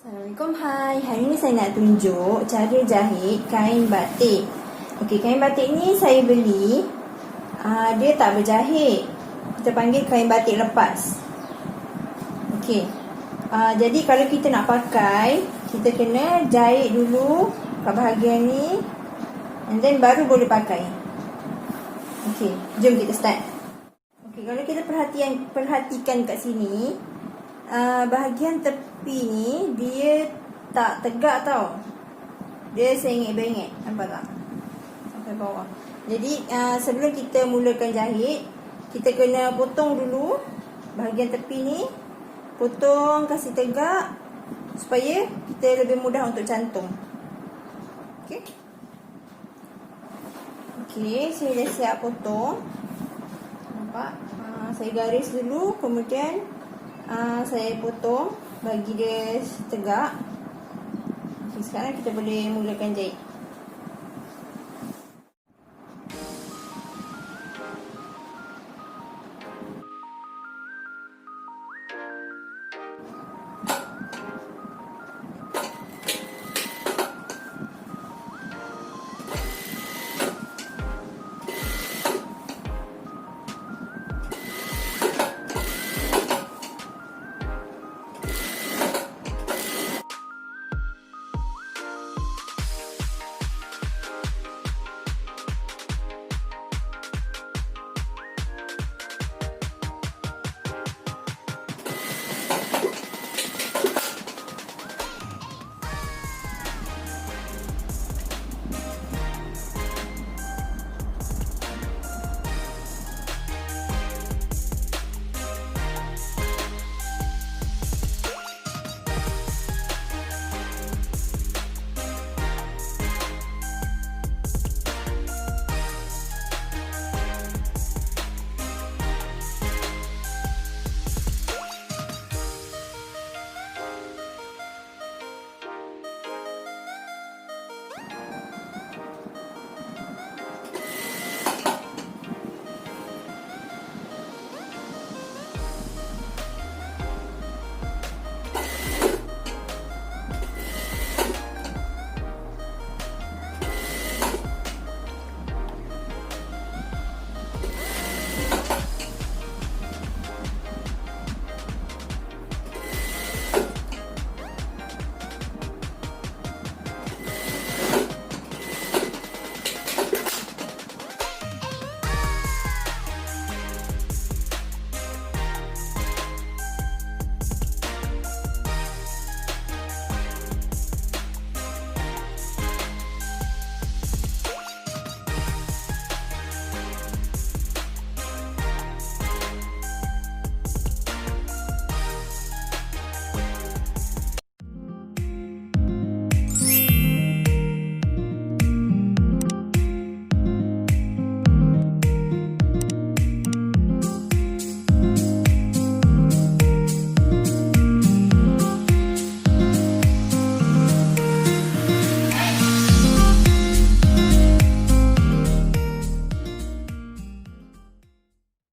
Assalamualaikum, hai. Hari ni saya nak tunjuk cara jahit kain batik. Okey, kain batik ni saya beli. Dia tak berjahit. Kita panggil kain batik lepas. Okey. Jadi kalau kita nak pakai, kita kena jahit dulu kat bahagian ni, and then baru boleh pakai. Okey, jom kita start. Okey, kalau kita perhatikan kat sini, bahagian tepi ni dia tak tegak tau. Dia sengit-bengit. Nampak tak? Sampai bawah. Jadi sebelum kita mulakan jahit, kita kena potong dulu bahagian tepi ni. Potong, kasih tegak supaya kita lebih mudah untuk cantum. Okey. Okey, saya dah siap potong. Nampak? Saya garis dulu, kemudian saya potong bagi dia tegak. Okay, sekarang kita boleh mulakan jahit.